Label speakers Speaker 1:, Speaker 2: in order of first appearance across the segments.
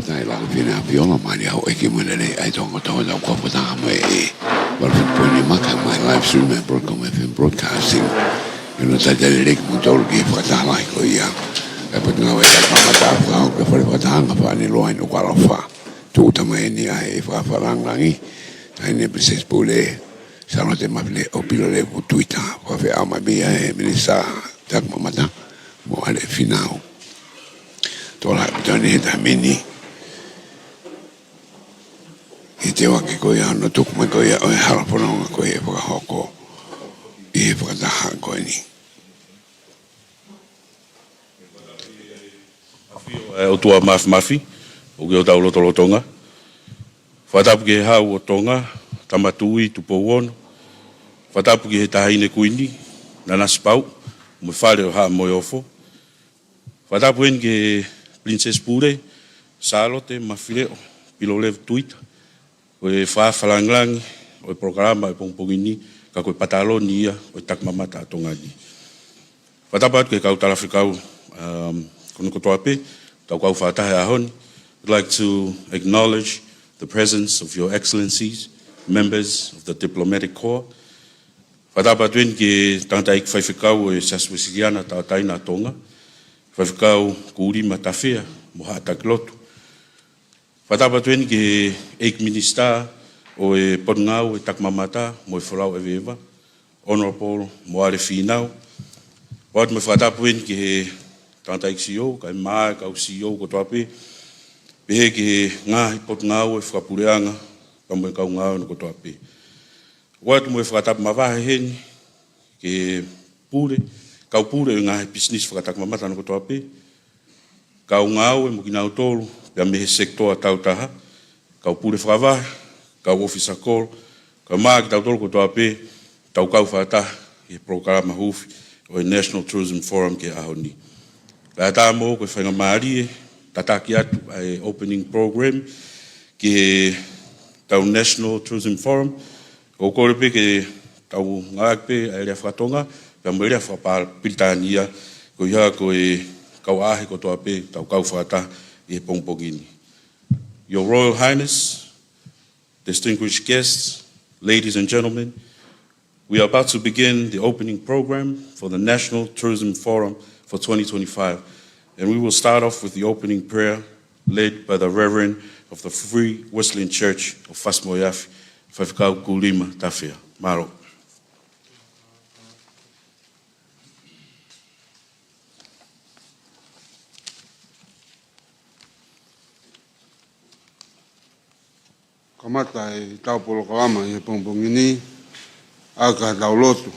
Speaker 1: tai la fina viola mai au e ki mo le ai tonga tonga ko ko ta mai but for ni maka my live stream at Broadcom FM broadcasting you know that the link mo tol ki fa ta lai ko ia e pot nga wa ta fa ko fa ta nga fa ni lo ai Nuku'alofa tu ta mai ni ai fa fa rangi ai ne preses pole Salote Mafile'o Pilolevu Tuita fa fe ama bia e minisa tak mamata mo ale finao tola tani ta mini I te wake ko ia no tuku mai ko ia o e harapononga ko ia whakahoko I he whakataha ko ni.
Speaker 2: O tua mafi, o ke o tau loto Tonga. Whatapu ke hau o Tonga, tamatui, tupo wono. Whatapu ke he tahaine kuini, nanaspau, mo whare o haa Moimoi. Whatapu en ke Princess Pure, Salote, Mafile'o, Pilolevu Tuita. O e whawhalanglangi, o e programa e pongpongini, ka koe pataloni ia, o e takmamata a Tonga ni. Whatapu atu ke kau talawhikau, kono kotoa pe, tau kau whatahe ahoni. I'd like to acknowledge the presence of your excellencies, members of the diplomatic corps. Whatapu atu en ke tangata ik whaiwhikau e saswesiliana tautaina a Tonga. Whaiwhikau kuri matawhea, mo haatak lotu. Whatapu atu en ke eik minister o e potngau e takmamata mo e whalau e wewa. Honorable Moare Finau. Wad me whatapu en ke tangata ik CEO, kai maa kau CEO ko toape. Pehe ke ngahi potngau e whakapureanga, ka mo e kau ngau no ko toape. Wad mo e whatapu mawahe heni, ke pure, kau pure e ngahi business whakatakmamata no ko toape. Kau ngau e mo kinau tolu, pia mehe sektoa tautaha, kau pure whakawahe, kau officer call, kau maa ki tau tolu ko toape, tau kau whataha, e programa hufi, o e National Tourism Forum ke ahoni. La ta mo ko whainga maari, tataki atu ai opening program, ke tau National Tourism Forum, ko korepe ke tau ngakpe ai rea whakatonga, pia mo rea whakapilitania, ko ia ko e kau ahe ko toape, tau kau whataha, e pongpongini. Your Royal Highness, distinguished guests, ladies and gentlemen, we are about to begin the opening program for the National Tourism Forum for 2025, and we will start off with the opening prayer led by the Reverend of the Free Wesleyan Church of Moimoi, Whaiwhikau Kulima Tawhea. Maro.
Speaker 3: Kamata e tau polo kalama e pongpongini aka tau lotu.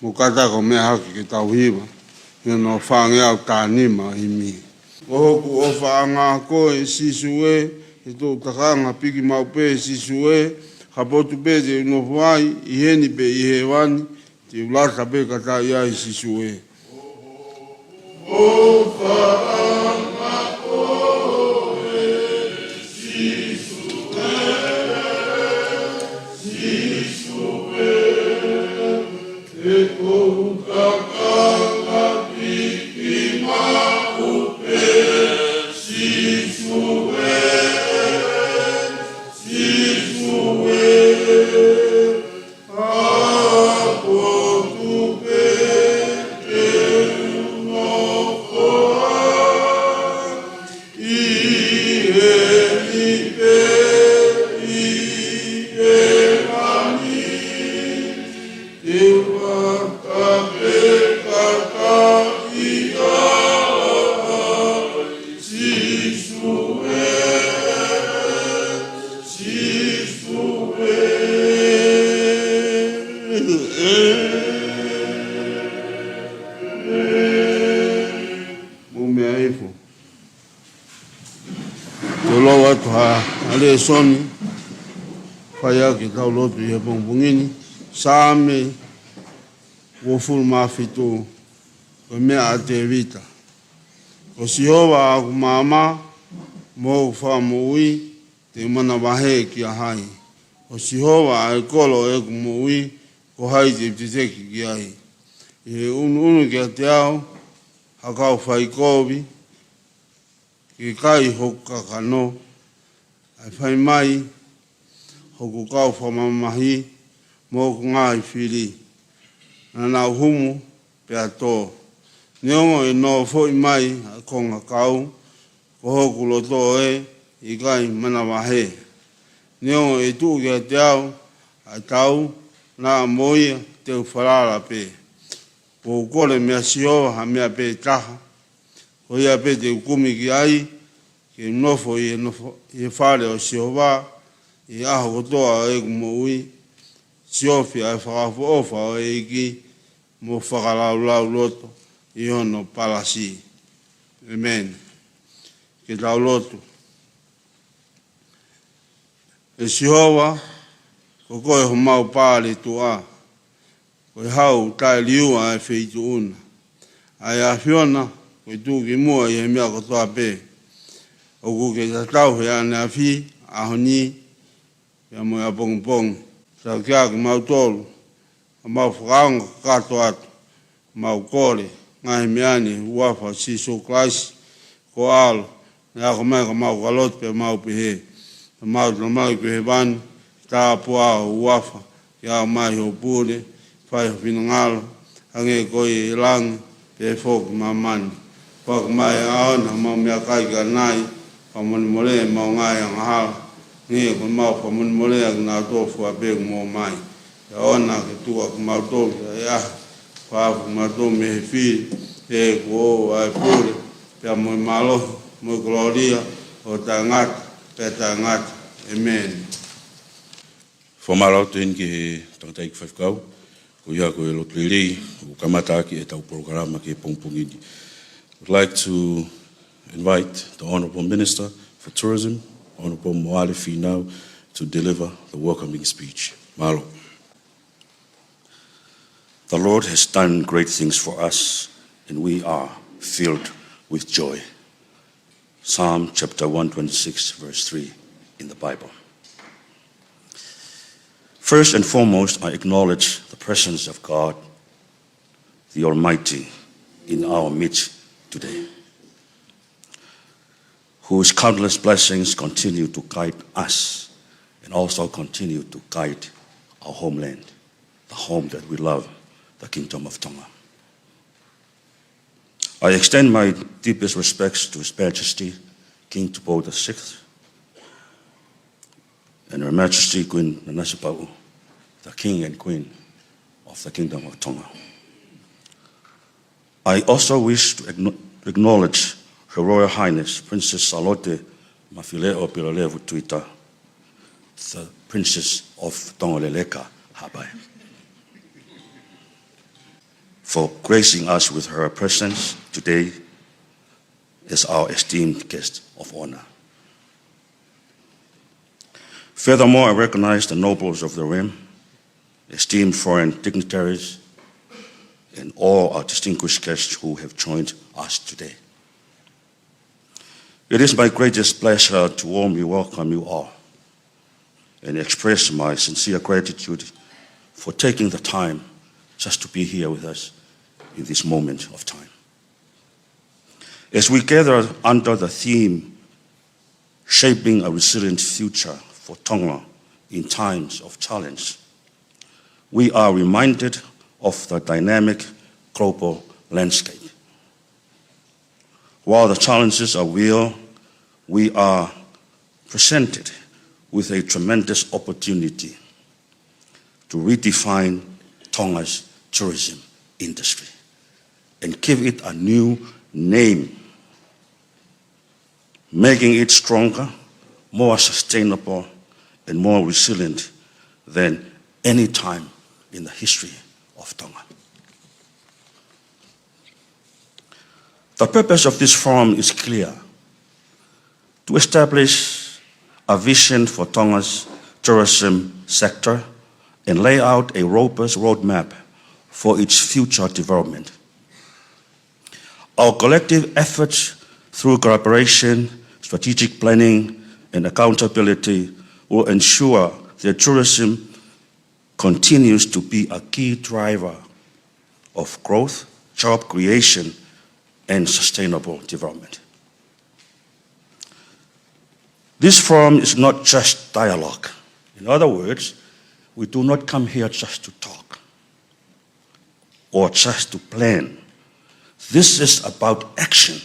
Speaker 3: Mukata ko mea haki ke tau hiwa. Hino whaange au tānima i mi. O hoku o whaanga ko e sisue, e tō takanga piki maupe e sisue, hapotu pe te unofuai, i heni pe i he wani, te ulata pe kata ia i sisue. O whaanga ko e sisue, sisue, e tō takanga piki maupe, sisue, sisue, hapotu pe te unofoa, i heni pe i heni, te waka pe kata i ai, sisue, sisue. Mumea ifo. Te lau atu ale soni, whai aki tau lotu i he pongpongini, sāme, wofuru mawhitu, ko mea a te vita. Ko Sihova aku māma, mou whamui, te mana wahe ki a hai. Ko Sihova e kolo e ku mui, ko hai te teki ki ai. I he unu ki a te au, hakau whai kovi, ki kai hoku kakano, ai whai mai, hoku kau whamamahi, mō ku ngāi whiri. Nā humu pia tō. Niongo e no fōi mai a konga kau, ko hoku loto e, i kai mana wahe. Niongo e tū kia te au, a tau, nā moia te uwharara pē. Ko kore mea sioa ha mea pē taha, ko ia pē te ukumi ki ai, ki nofo i e whare o sioa, i aho kotoa e kumo ui, siofi ai whakafu ofa o e iki, mo whakaraulau loto, i hono palasi. Amen. Ke tau loto. E sihowa, ko koe ho mau pāre tu a, koe hau tae liua e whitu una. Ai a whiona, koe tūki mua i he mea kotoa pē. O kuke tatau he ane a whi, a honi, ia mo ia pongpong. Tau kia ki mau tolu, a mau whakaonga kato atu, mau kore, ngahi meani, uafa, siso klaisi, ko alo, ia ko mai ka mau kalot pe mau pihe. Mau i pihe bani, tā pua o uafa, ia mai ho pūre, whai ho pinangalo, hange koi e langi, pe fōki mamani. Whaka mai aona, mau mea kai ka nai, pamoni mole, mau ngai anga hala, nge ko mau pamoni mole, ak nā tofu a pēku mō mai. Ia ona ke tua ku mau toki, ia whaafu mau toki me he whiri, e ko o ai pūre, pia moi malohi, moi gloria, o tā ngata, pe tā ngata. Amen.
Speaker 2: Whamarau tēn ki he tangataiki whaifkau, ko ia ko e lotu i rei, o kamata ki e tau programa ki e pongpongini. I'd like to invite the Honourable Minister for Tourism, Honourable Moalefi now, to deliver the welcoming speech. Malo.
Speaker 4: The Lord has done great things for us, and we are filled with joy. Psalm chapter 126, verse 3 in the Bible. First and foremost, I acknowledge the presence of God, the Almighty, in our midst today, whose countless blessings continue to guide us and also continue to guide our homeland, the home that we love, the Kingdom of Tonga. I extend my deepest respects to His Majesty, King Tupo VI, and Her Majesty Queen Nanasipau, the King and Queen of the Kingdom of Tonga. I also wish to acknowledge Her Royal Highness, Princess Salote Mafile'o Pilolevu Tuita, the Princess of Tonga Habai, for gracing us with her presence today as our esteemed guest of honor. Furthermore, I recognize the nobles of the realm, esteemed foreign dignitaries, and all our distinguished guests who have joined us today. It is my greatest pleasure to warmly welcome you all and express my sincere gratitude for taking the time just to be here with us in this moment of time. As we gather under the theme, Shaping a Resilient Future for Tonga in Times of Challenge, we are reminded of the dynamic global landscape. While the challenges are real, we are presented with a tremendous opportunity to redefine Tonga's tourism industry and give it a new name, making it stronger, more sustainable, and more resilient than any time in the history of Tonga. The purpose of this forum is clear: to establish a vision for Tonga's tourism sector and lay out a robust roadmap for its future development. Our collective efforts through collaboration, strategic planning, and accountability will ensure that tourism continues to be a key driver of growth, job creation, and sustainable development. This forum is not just dialogue. In other words, we do not come here just to talk or just to plan. This is about action.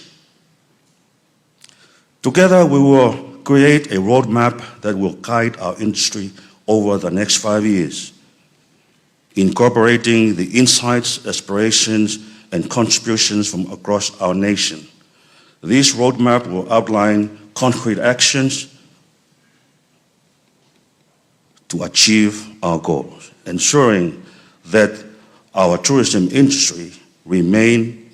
Speaker 4: Together, we will create a roadmap that will guide our industry over the next 5 years, incorporating the insights, aspirations, and contributions from across our nation. This roadmap will outline concrete actions to achieve our goals, ensuring that our tourism industry remain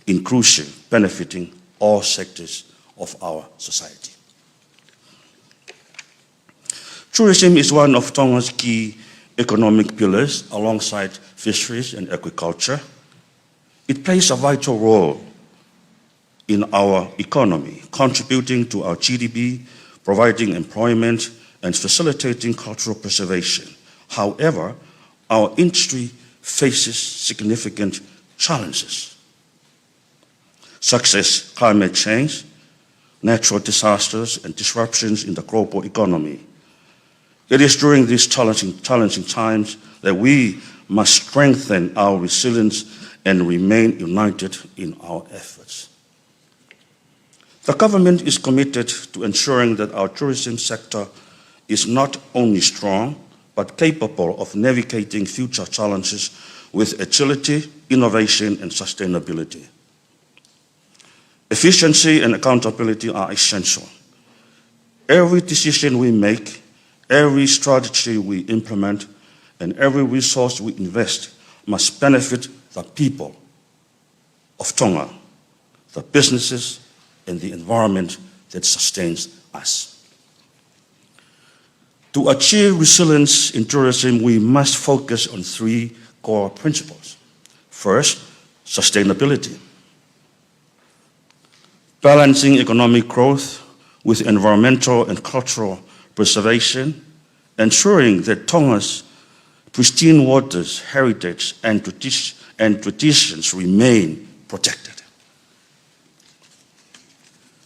Speaker 4: inclusive, benefiting all sectors of our society. Tourism is one of Tonga's key economic pillars alongside fisheries and agriculture. It plays a vital role in our economy, contributing to our GDP, providing employment, and facilitating cultural preservation. However, our industry faces significant challenges, such as climate change, natural disasters, and disruptions in the global economy. It is during these challenging times that we must strengthen our resilience and remain united in our efforts. The government is committed to ensuring that our tourism sector is not only strong, but capable of navigating future challenges with agility, innovation, and sustainability. Efficiency and accountability are essential. Every decision we make, every strategy we implement, and every resource we invest must benefit the people of Tonga, the businesses, and the environment that sustains us. To achieve resilience in tourism, we must focus on 3 core principles. First, sustainability. Balancing economic growth with environmental and cultural preservation, ensuring that Tonga's pristine waters, heritage, and traditions remain protected.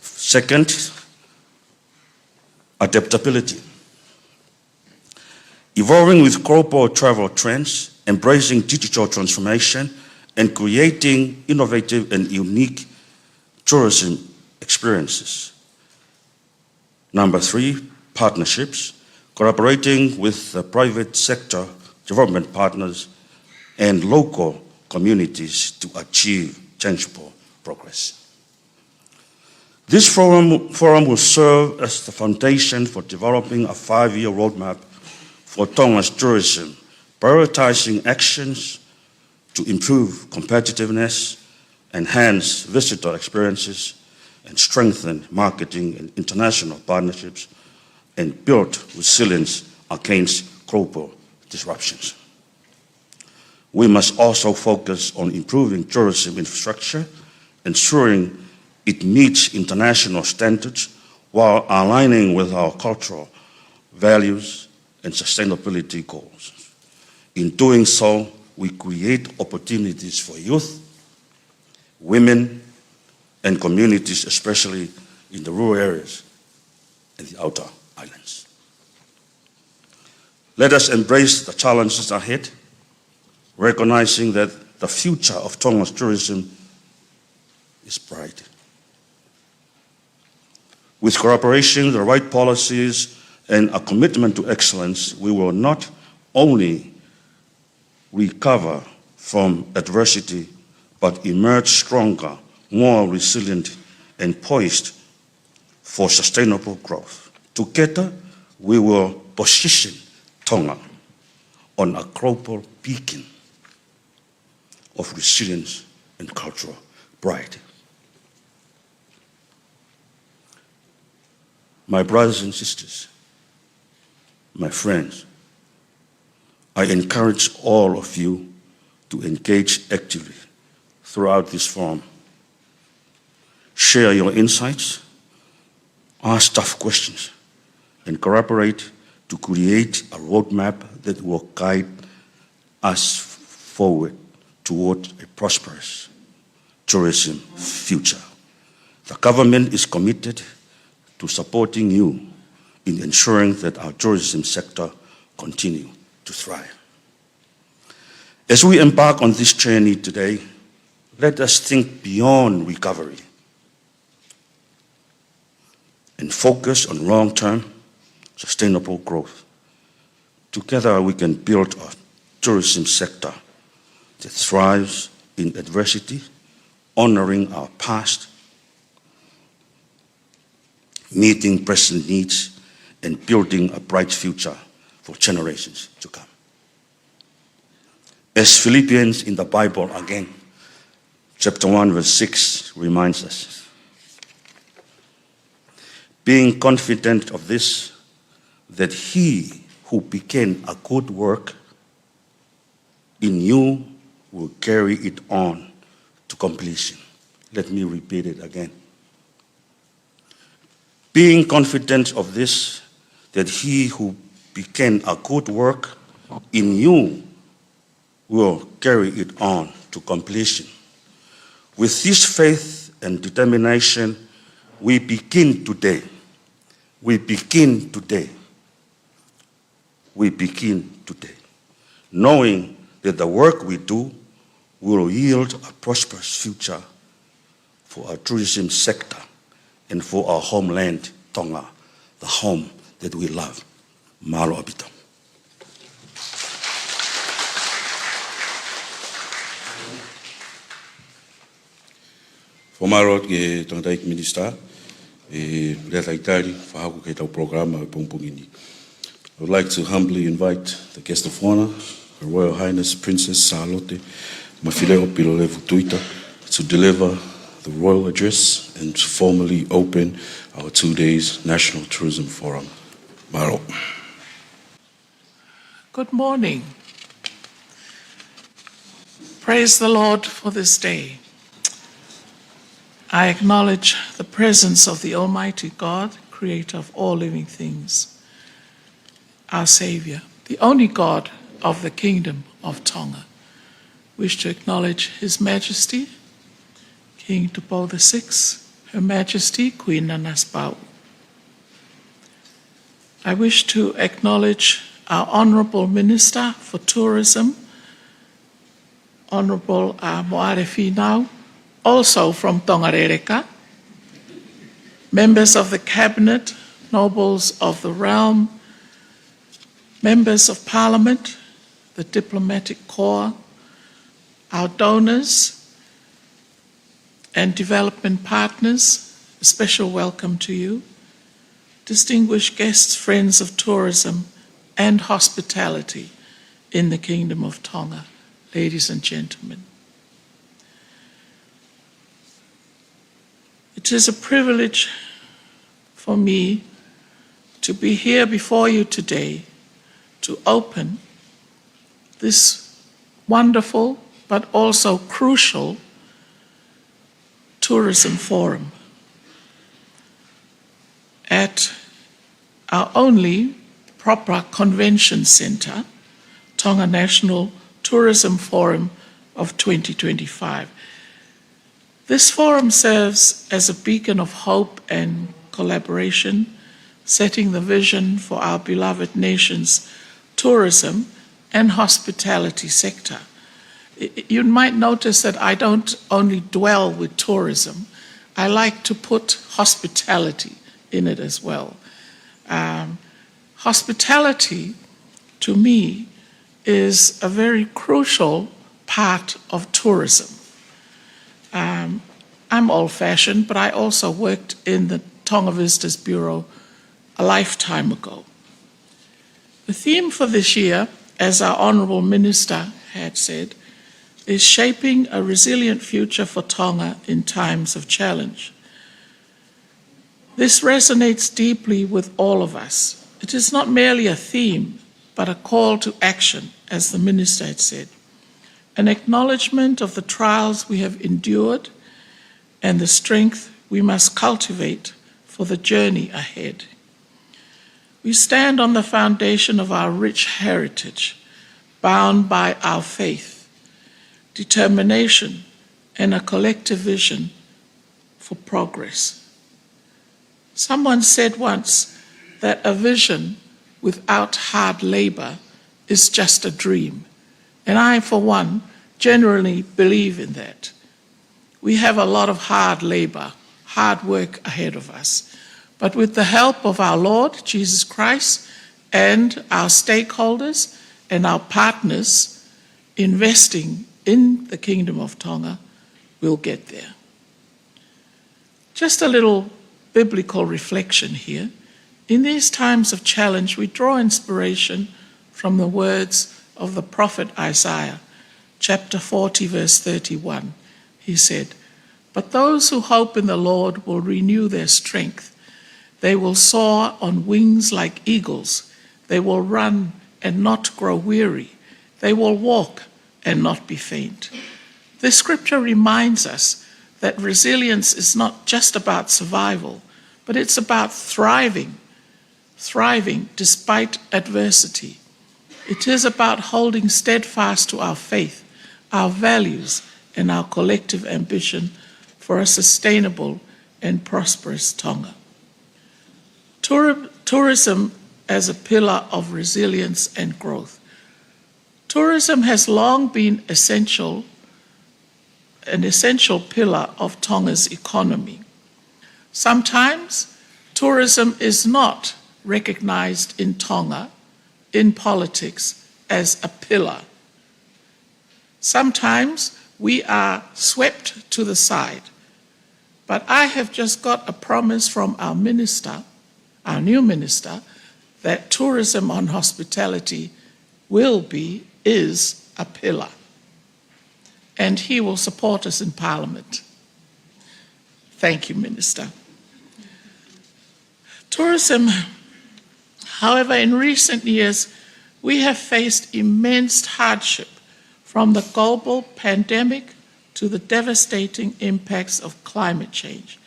Speaker 4: Second, adaptability. Evolving with global travel trends, embracing digital transformation, and creating innovative and unique tourism experiences. Number 3, partnerships, collaborating with the private sector, development partners, and local communities to achieve tangible progress. This forum will serve as the foundation for developing a 5-year roadmap for Tonga's tourism, prioritizing actions to improve competitiveness, enhance visitor experiences, and strengthen marketing and international partnerships, and build resilience against global disruptions. We must also focus on improving tourism infrastructure, ensuring it meets international standards while aligning with our cultural values and sustainability goals. In doing so, we create opportunities for youth, women, and communities, especially in the rural areas and the outer islands. Let us embrace the challenges ahead, recognizing that the future of Tonga's tourism is bright. With cooperation, the right policies, and a commitment to excellence, we will not only recover from adversity, but emerge stronger, more resilient, and poised for sustainable growth. Together, we will position Tonga on a global beacon of resilience and cultural pride. My brothers and sisters, my friends, I encourage all of you to engage actively throughout this forum. Share your insights, ask tough questions, and collaborate to create a roadmap that will guide us forward toward a prosperous tourism future. The government is committed to supporting you in ensuring that our tourism sector continue to thrive. As we embark on this journey today, let us think beyond recovery and focus on long-term sustainable growth. Together we can build a tourism sector that thrives in adversity, honoring our past, meeting present needs, and building a bright future for generations to come. As Philippians in the Bible again, chapter 1 verse 6 reminds us, being confident of this, that he who began a good work in you will carry it on to completion. Let me repeat it again. Being confident of this, that he who began a good work in you will carry it on to completion. With this faith and determination, we begin today. We begin today. We begin today, knowing that the work we do will yield a prosperous future for our tourism sector and for our homeland, Tonga, the home that we love. Malo abito.
Speaker 2: Fomarot ke Tongatapu Minister, lea taitari, whahaku kei tau programa e pongpongini. I would like to humbly invite the guest of honor, Her Royal Highness Princess Salote, Mafile'o Pilolevu Tuita, to deliver the royal address and to formally open our 2 days National Tourism Forum. Maro.
Speaker 5: Good morning. Praise the Lord for this day. I acknowledge the presence of the Almighty God, creator of all living things, our Savior, the only God of the Kingdom of Tonga. Wish to acknowledge His Majesty, King Tupo VI, Her Majesty, Queen Nanasbau. I wish to acknowledge our Honourable Minister for Tourism, Honourable Moare Finau, also from Tongarereka, members of the Cabinet, nobles of the realm, members of Parliament, the Diplomatic Corps, our donors and development partners, a special welcome to you, distinguished guests, friends of tourism and hospitality in the Kingdom of Tonga, ladies and gentlemen. It is a privilege for me to be here before you today to open this wonderful but also crucial tourism forum at our only proper convention center, Tonga National Tourism Forum of 2025. This forum serves as a beacon of hope and collaboration, setting the vision for our beloved nation's tourism and hospitality sector. You might notice that I don't only dwell with tourism, I like to put hospitality in it as well. Hospitality, to me, is a very crucial part of tourism. I'm old-fashioned, but I also worked in the Tonga Visitors Bureau a lifetime ago. The theme for this year, as our Honourable Minister had said, is shaping a resilient future for Tonga in times of challenge. This resonates deeply with all of us. It is not merely a theme, but a call to action, as the Minister had said, an acknowledgement of the trials we have endured and the strength we must cultivate for the journey ahead. We stand on the foundation of our rich heritage, bound by our faith, determination, and a collective vision for progress. Someone said once that a vision without hard labor is just a dream. And I, for one, generally believe in that. We have a lot of hard labor, hard work ahead of us. But with the help of our Lord, Jesus Christ, and our stakeholders and our partners investing in the Kingdom of Tonga, we'll get there. Just a little biblical reflection here. In these times of challenge, we draw inspiration from the words of the prophet Isaiah, chapter 40, verse 31. He said, "But those who hope in the Lord will renew their strength. They will soar on wings like eagles. They will run and not grow weary. They will walk and not be faint." This scripture reminds us that resilience is not just about survival, but it's about thriving despite adversity. It is about holding steadfast to our faith, our values, and our collective ambition for a sustainable and prosperous Tonga. Tourism as a pillar of resilience and growth. Tourism has long been an essential pillar of Tonga's economy. Sometimes tourism is not recognized in Tonga, in politics, as a pillar. Sometimes we are swept to the side. But I have just got a promise from our minister, our new minister, that tourism on hospitality is a pillar. And he will support us in Parliament. Thank you, Minister. Tourism, however, in recent years, we have faced immense hardship from the global pandemic to the devastating impacts of climate change,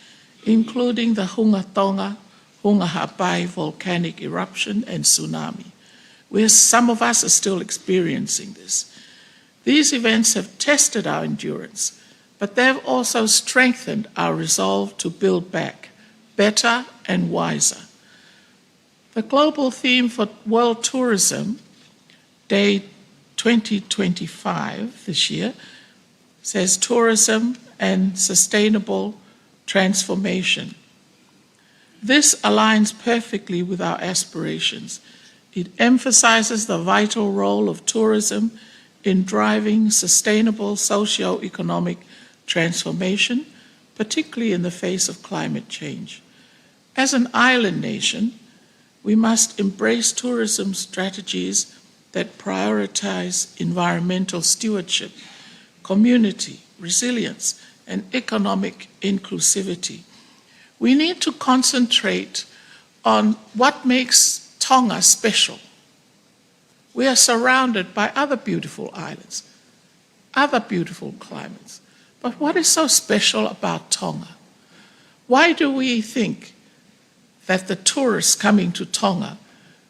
Speaker 5: including the Hunga Hapai volcanic eruption and tsunami, where some of us are still experiencing this. These events have tested our endurance, but they've also strengthened our resolve to build back, better and wiser. The global theme for World Tourism Day 2025 this year says tourism and sustainable transformation. This aligns perfectly with our aspirations. It emphasizes the vital role of tourism in driving sustainable socio-economic transformation, particularly in the face of climate change. As an island nation, we must embrace tourism strategies that prioritize environmental stewardship, community, resilience, and economic inclusivity. We need to concentrate on what makes Tonga special. We are surrounded by other beautiful islands, other beautiful climates. But what is so special about Tonga? Why do we think that the tourists coming to Tonga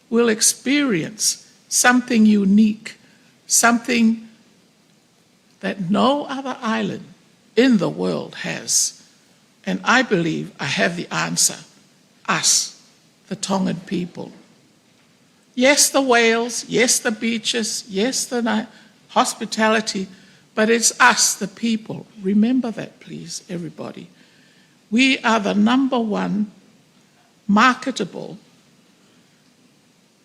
Speaker 5: will experience something unique, something that no other island in the world has? And I believe I have the answer: us, the Tongan people. Yes, the whales, yes, the beaches, yes, the hospitality, but it's us, the people. Remember that, please, everybody. We are the number one marketable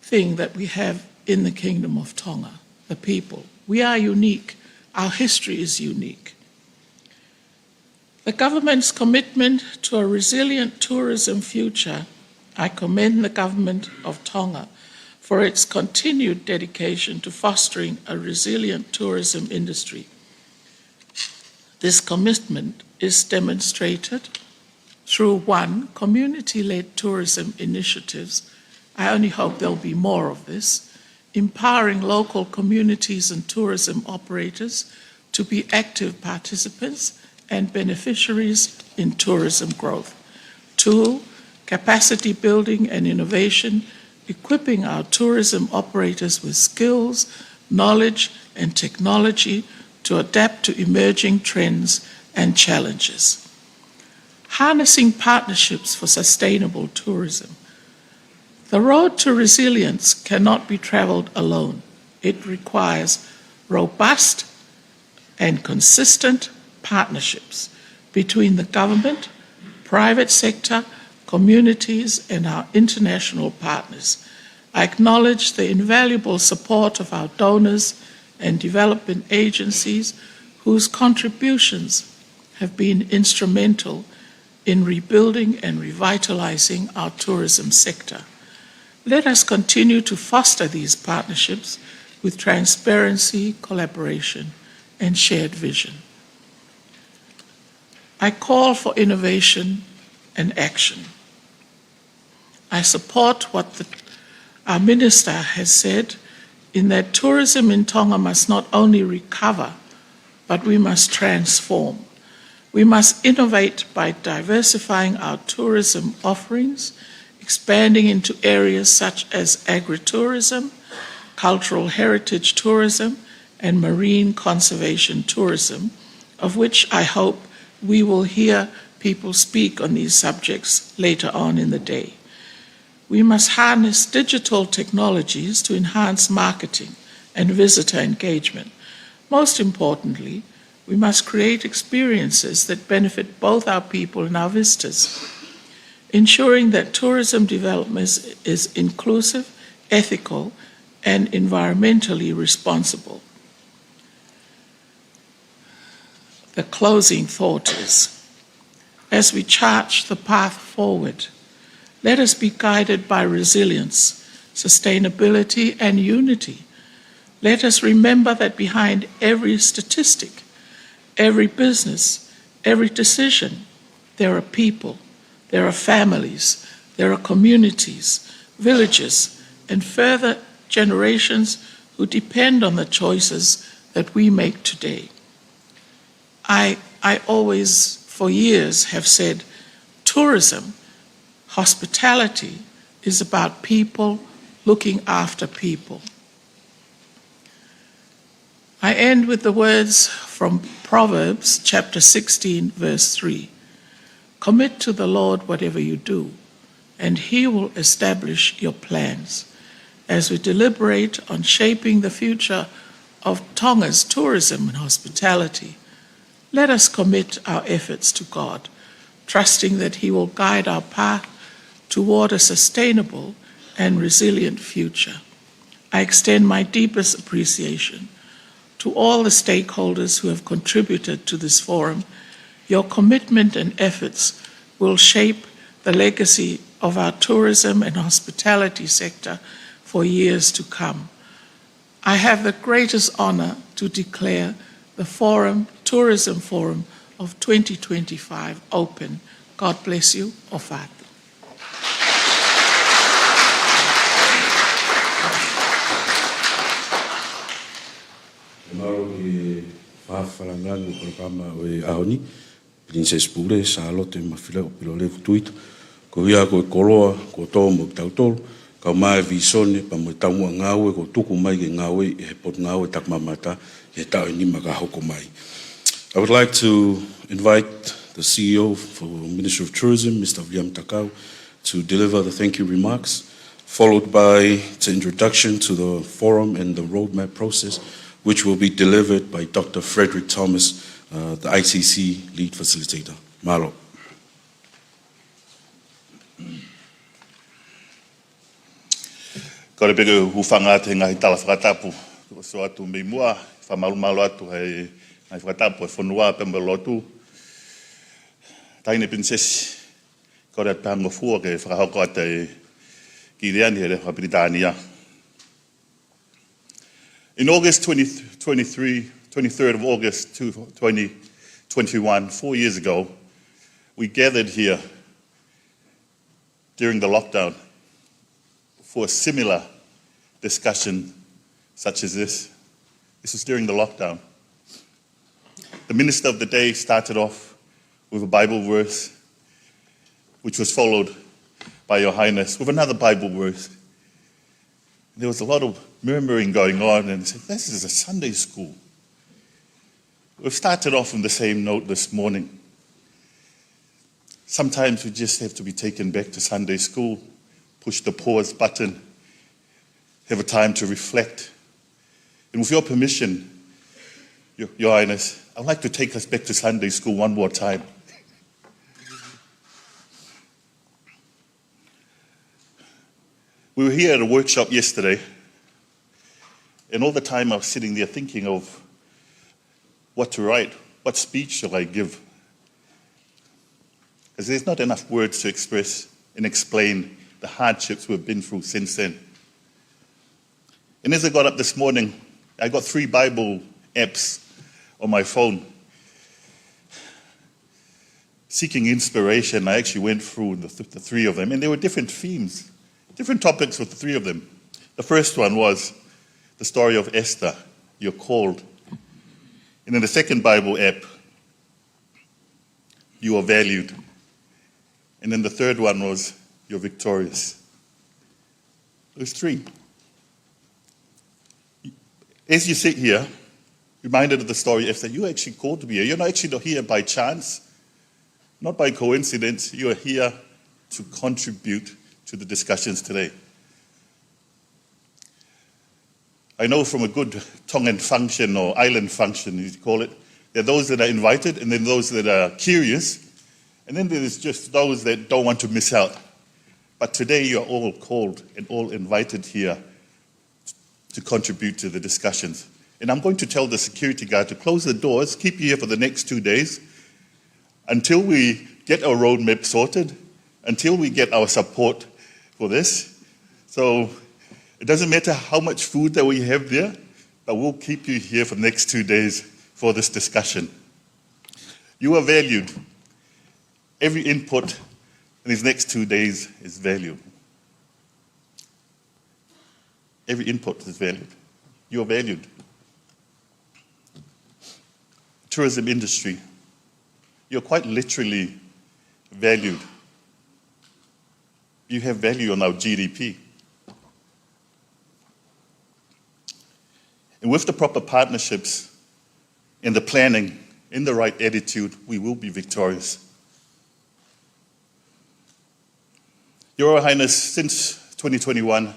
Speaker 5: thing that we have in the Kingdom of Tonga, the people. We are unique. Our history is unique. The government's commitment to a resilient tourism future, I commend the government of Tonga for its continued dedication to fostering a resilient tourism industry. This commitment is demonstrated through, one, community-led tourism initiatives. I only hope there'll be more of this, empowering local communities and tourism operators to be active participants and beneficiaries in tourism growth. Two, capacity building and innovation, equipping our tourism operators with skills, knowledge, and technology to adapt to emerging trends and challenges. Harnessing partnerships for sustainable tourism. The road to resilience cannot be travelled alone. It requires robust and consistent partnerships between the government, private sector, communities, and our international partners. I acknowledge the invaluable support of our donors and development agencies whose contributions have been instrumental in rebuilding and revitalizing our tourism sector. Let us continue to foster these partnerships with transparency, collaboration, and shared vision. I call for innovation and action. I support what our minister has said in that tourism in Tonga must not only recover, but we must transform. We must innovate by diversifying our tourism offerings, expanding into areas such as agritourism, cultural heritage tourism, and marine conservation tourism, of which I hope we will hear people speak on these subjects later on in the day. We must harness digital technologies to enhance marketing and visitor engagement. Most importantly, we must create experiences that benefit both our people and our visitors, ensuring that tourism development is inclusive, ethical, and environmentally responsible. The closing thought is, as we chart the path forward, let us be guided by resilience, sustainability, and unity. Let us remember that behind every statistic, every business, every decision, there are people, there are families, there are communities, villages, and further generations who depend on the choices that we make today. I always, for years, have said tourism, hospitality, is about people looking after people. I end with the words from Proverbs chapter 16, verse 3. Commit to the Lord whatever you do, and he will establish your plans. As we deliberate on shaping the future of Tonga's tourism and hospitality, let us commit our efforts to God, trusting that he will guide our path toward a sustainable and resilient future. I extend my deepest appreciation to all the stakeholders who have contributed to this forum. Your commitment and efforts will shape the legacy of our tourism and hospitality sector for years to come. I have the greatest honor to declare the Tourism Forum of 2025 open. God bless you. Ofat.
Speaker 2: Maro ke whawharangangu korokama o e ahoni, Princess Pule, Salote, Mafile'o, Pilolevu, Tuita, ko hia ko e koloa, ko tō mo tautolo, ka mai visone, pa mo taumua ngāwe, ko tuku mai ke ngāwe, e he pot ngāwe tak mamata, e tau ni maka hoko mai. I would like to invite the CEO for Ministry of Tourism, Mr. William Takau, to deliver the thank you remarks, followed by the introduction to the forum and the roadmap process, which will be delivered by Dr. Frederick Thomas, the ICC lead facilitator. Malo.
Speaker 6: Kore peke hufanga te ngahi tala whakatapu. So atu mei mua, whamalu atu hei ngahi whakatapu e whanua pe Latu. Taine prinsesi, kore atu pehango fua ke whakahoko ata e Kireani he rewa Britania. In August 23rd of August 2021, 4 years ago, we gathered here during the lockdown for a similar discussion such as this. This was during the lockdown. The minister of the day started off with a Bible verse, which was followed by Your Highness with another Bible verse. There was a lot of murmuring going on, and said, this is a Sunday school. We've started off on the same note this morning. Sometimes we just have to be taken back to Sunday school push the pause button, have a time to reflect. And with your permission, Your Highness, I'd like to take us back to Sunday school one more time. We were here at a workshop yesterday, and all the time I was sitting there thinking of what to write, what speech shall I give? Because there's not enough words to express and explain the hardships we've been through since then. And as I got up this morning, I got 3 Bible apps on my phone. Seeking inspiration, I actually went through the 3 of them, and there were different themes, different topics with the 3 of them. The first one was the story of Esther, you're called. And then the second Bible app, you are valued. And then the third one was, you're victorious. Those 3. As you sit here, reminded of the story of Esther, you're actually called to be here. You're not actually here by chance, not by coincidence. You are here to contribute to the discussions today. I know from a good Tongan function or island function, you call it, there are those that are invited and then those that are curious, and then there's just those that don't want to miss out. But today you are all called and all invited here to contribute to the discussions. And I'm going to tell the security guard to close the doors, keep you here for the next 2 days, until we get our roadmap sorted, until we get our support for this. So it doesn't matter how much food that we have there, but we'll keep you here for the next 2 days for this discussion. You are valued. Every input in these next 2 days is valued. Every input is valued. You are valued. Tourism industry, you're quite literally valued. You have value on our GDP. And with the proper partnerships and the planning and the right attitude, we will be victorious. Your Royal Highness, since 2021,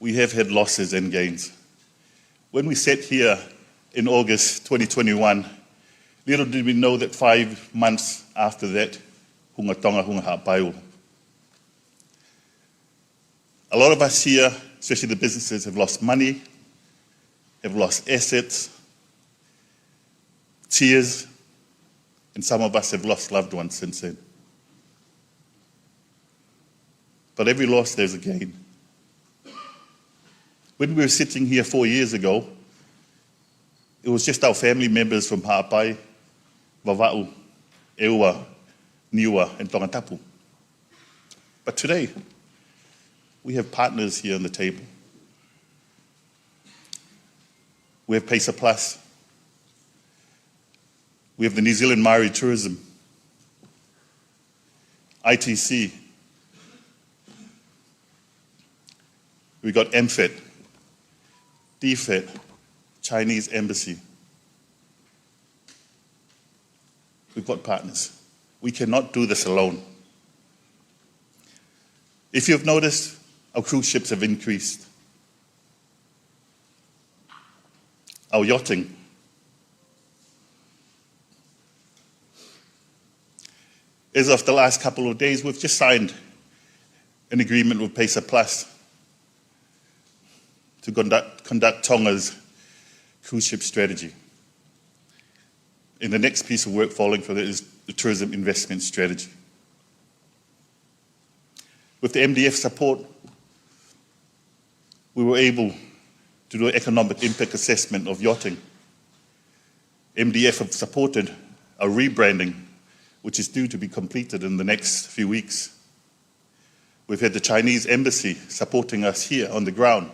Speaker 6: we have had losses and gains. When we sat here in August 2021, little did we know that 5 months after that, hunga Tonga, hunga ha'apaiu. A lot of us here, especially the businesses, have lost money, have lost assets, tears, and some of us have lost loved ones since then. But every loss, there's a gain. When we were sitting here 4 years ago, it was just our family members from Ha'apai, Vava'u, Eua, Niua, and Tongatapu. But today, we have partners here on the table. We have PESA Plus. We have the New Zealand Maori Tourism, ITC. We got MFET, DFET, Chinese Embassy. We've got partners. We cannot do this alone. If you've noticed, our cruise ships have increased. Our yachting. As of the last couple of days, we've just signed an agreement with PESA Plus to conduct Tonga's cruise ship strategy. And the next piece of work following for that is the tourism investment strategy. With the MDF support, we were able to do an economic impact assessment of yachting. MDF have supported a rebranding, which is due to be completed in the next few weeks. We've had the Chinese Embassy supporting us here on the ground.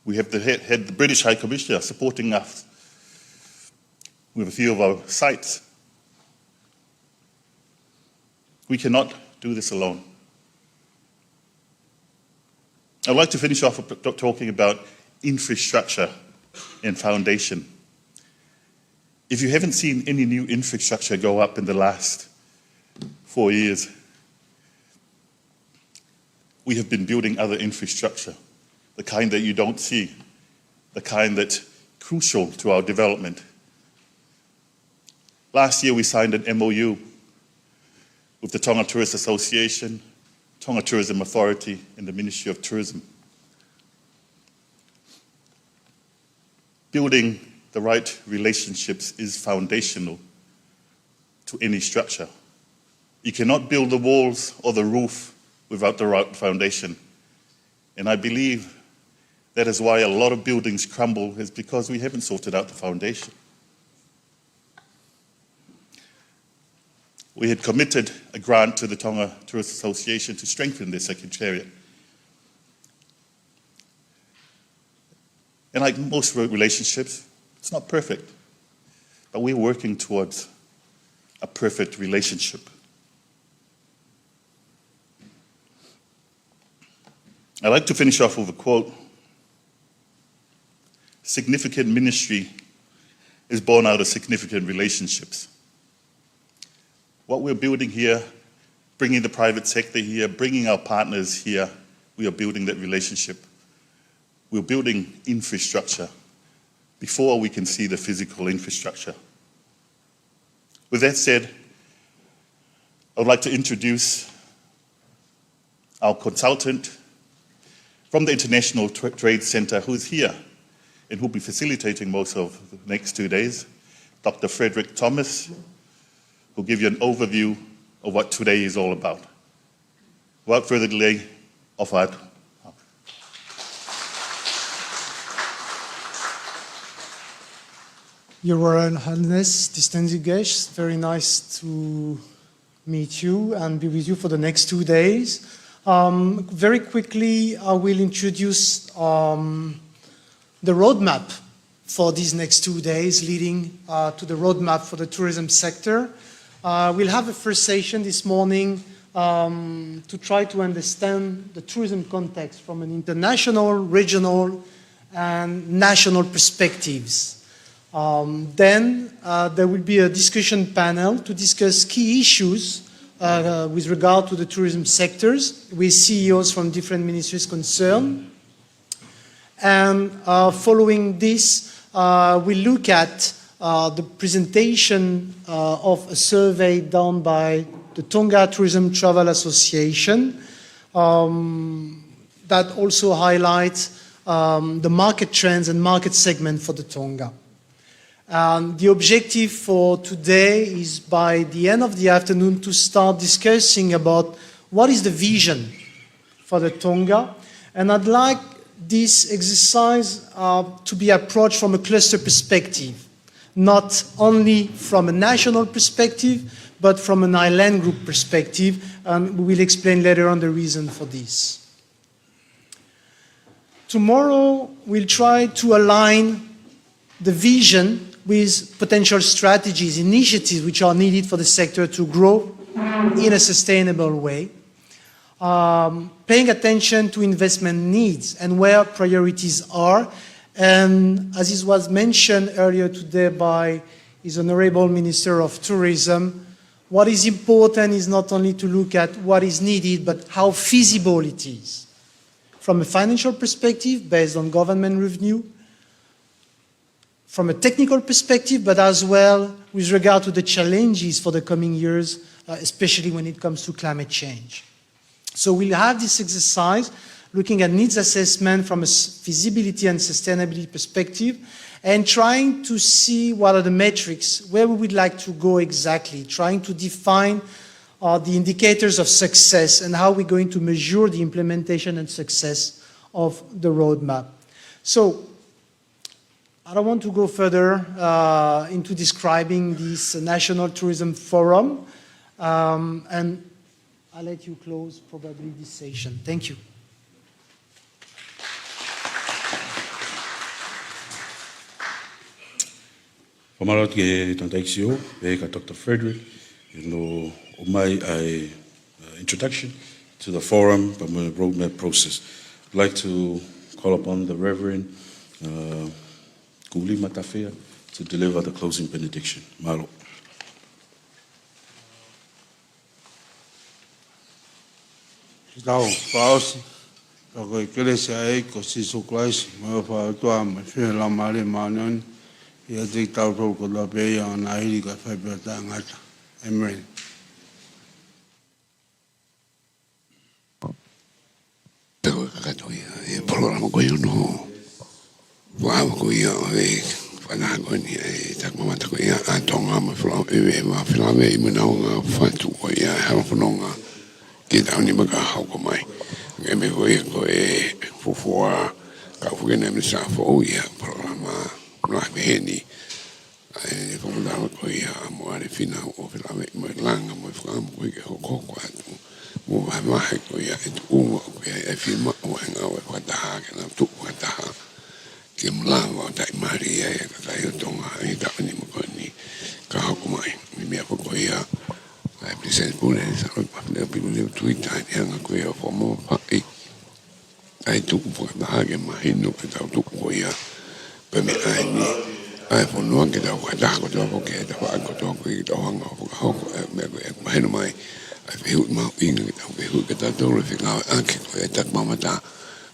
Speaker 6: We have had the British High Commissioner supporting us with a few of our sites. We cannot do this alone. I'd like to finish off talking about infrastructure and foundation. If you haven't seen any new infrastructure go up in the last 4 years, we have been building other infrastructure, the kind that you don't see, the kind that's crucial to our development. Last year, we signed an MOU with the Tonga Tourist Association, Tonga Tourism Authority, and the Ministry of Tourism. Building the right relationships is foundational to any structure. You cannot build the walls or the roof without the right foundation. And I believe that is why a lot of buildings crumble, is because we haven't sorted out the foundation. We had committed a grant to the Tonga Tourist Association to strengthen their secretariat. And like most relationships, it's not perfect, but we're working towards a perfect relationship. I'd like to finish off with a quote. Significant ministry is born out of significant relationships. What we're building here, bringing the private sector here, bringing our partners here, we are building that relationship. We're building infrastructure before we can see the physical infrastructure. With that said, I would like to introduce our consultant from the International Trade Center, who's here and who'll be facilitating most of the next 2 days, Dr. Frederick Thomas, who'll give you an overview of what today is all about. Without further delay, off I
Speaker 7: Your Royal Highness, distinguished guests, very nice to meet you and be with you for the next 2 days. Very quickly, I will introduce the roadmap for these next 2 days, leading to the roadmap for the tourism sector. We'll have a first session this morning to try to understand the tourism context from an international, regional, and national perspectives. Then there will be a discussion panel to discuss key issues with regard to the tourism sectors with CEOs from different ministries concerned. And following this, we look at the presentation of a survey done by the Tonga Tourism Travel Association that also highlights the market trends and market segment for the Tonga. The objective for today is by the end of the afternoon to start discussing about what is the vision for the Tonga. And I'd like this exercise to be approached from a cluster perspective, not only from a national perspective, but from an island group perspective, and we will explain later on the reason for this. Tomorrow, we'll try to align the vision with potential strategies, initiatives which are needed for the sector to grow in a sustainable way, paying attention to investment needs and where priorities are. And as it was mentioned earlier today by His Honorable Minister of Tourism, what is important is not only to look at what is needed, but how feasible it is. From a financial perspective, based on government revenue, from a technical perspective, but as well with regard to the challenges for the coming years, especially when it comes to climate change. So we'll have this exercise looking at needs assessment from a feasibility and sustainability perspective and trying to see what are the metrics, where we would like to go exactly, trying to define the indicators of success and how we're going to measure the implementation and success of the roadmap. So I don't want to go further into describing this National Tourism Forum, and I'll let you close probably this session. Thank you.
Speaker 2: Whamarot ke tantaixio, ka Dr. Frederick, my introduction to the forum from the roadmap process. I'd like to call upon the Reverend Kuli Matafea to deliver the closing benediction. Malo.
Speaker 3: Tau pausi. Ako ikelesia eiko sisu klaisi. Mä oon tuamme fyöllä maali maanon. Ja tau tolko läpi ja on ailika fäbeltä ngata. Amen.
Speaker 1: Tako kakatoia e programa ko no. Wa ko ia e fana ko ni e tak mama ko ia a Tonga ma flo e ma flo me i mana nga fatu ko ia ha fononga. Ke ta ni maka ha ko mai. Nge me ko e fufua ka fu ne me sa fo ia programa no me ni. E ko mo ko ia mo ale fina o flo me mo langa mo fo mo ko ko atu. Mo va mai ko ia e tu ko ia e firma o nga o ko ta ke na tu ko ta ke mlava dai maria e ka yo Tonga e ta ni mo ko ni ka ko mai ni me ko ia ai present pune Salote Pilolevu Tuita e nga ko ia fo mo pa ai tu ko ta ke mai no ke ta tu ko ia pe me ai ni ai fo no ke ta ko ta ko to ke ta ko to ko i to hanga ko me ko mai no mai ai ve ma inga ke ta ve ke ta to le finga anche ko e ta mama ta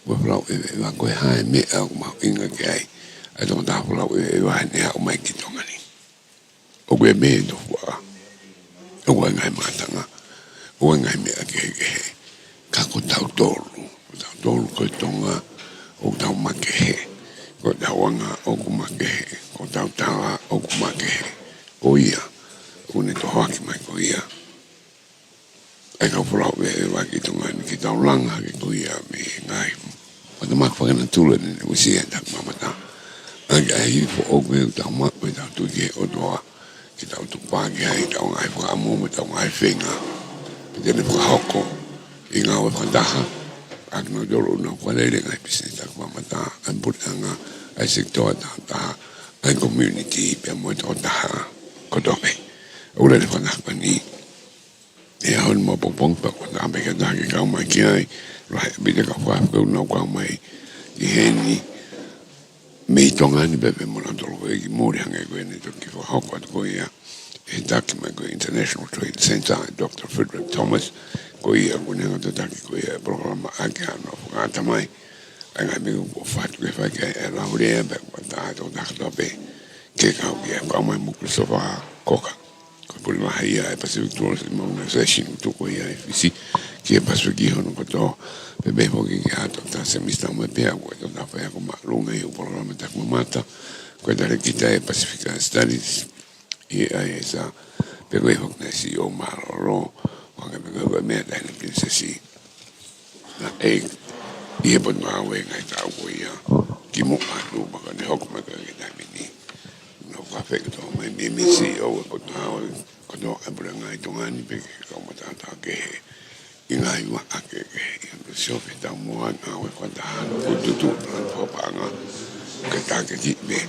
Speaker 1: wa flau e va ko hai me au ma inga ke ai ai to ta flau e va ne au mai ki Tonga ni o ke me do wa o wa ngai ma tanga o ngai me ke ka ko ta tolu ko Tonga o ta ma ke ko ta wanga o ku ma ke ko ta o ku ma ke o ia o ne to haki mai ko ia ai ka flau e va ki Tonga ni ki ta langa ke ko ia me ngai o te maka whakana tula ni ne wisi e tak mamata. Ai fo o kwe tau maka tau tuke o toa ki tau tupake ai tau ngai whakamu me tau ngai whenga. Tene whakahoko i ngā we whakataha akno dolo na whalele ngai pisi tak mamata ai putanga ai sektoa tau taha ai community pia mo tau taha kotope. Ule le whanakpa ni e hau mo popong pa kwa taha peka taha ki kau mai ki ai rai bide ka fa ko no ka mai i heni me Tonga ni bebe mo na tolo ki mori hanga ko ni to ki fa ha ko ia e tak ma ko International Trade Center Dr. Frederick Thomas ko ia ko ne to tak ko ia programa aka no fa ta mai anga me ko fa ko fa ke la ore be ko ta to tak to be ke ka ia ko mai mo ko so fa koka ko por la ia e Pacific Tourism Organization to ko ia e fisi que pasó aquí no ko to bebe ho ki ato ta se mi sta mo pe ko to ta fa ko ma lunga e programa ta ko mata ko ta le kita e Pacific Studies e ai esa pero ho ne si o ma ro o que me go me da ni se si na e po na we ngai ta ko ia ki mo ma lu ba ne ho ko me ka ta mi ni no fa fe to me mi si o ko ta ko to e bra ngai to ngani pe ko ma ta ke ingai wa ake ke so fe ta mo na we ko ta ko tu ko pa nga ke ta ke ti be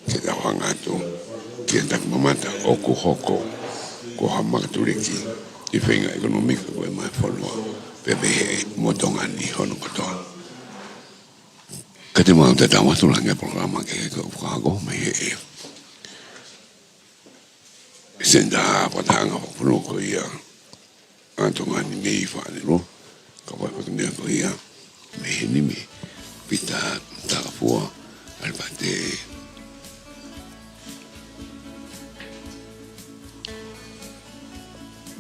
Speaker 1: ke ta wa nga to ke ta mamata o ko hoko ko ha ma tu ki i fenga economic ko mai follow pe be mo Tonga ni hono ko to ke te mo ta ta wa tu la programa ke ko ko me senda pa ta nga ko ia Tonga ni me fa ni lo ka wa ko me ko ia me ni me pita ta fo al bate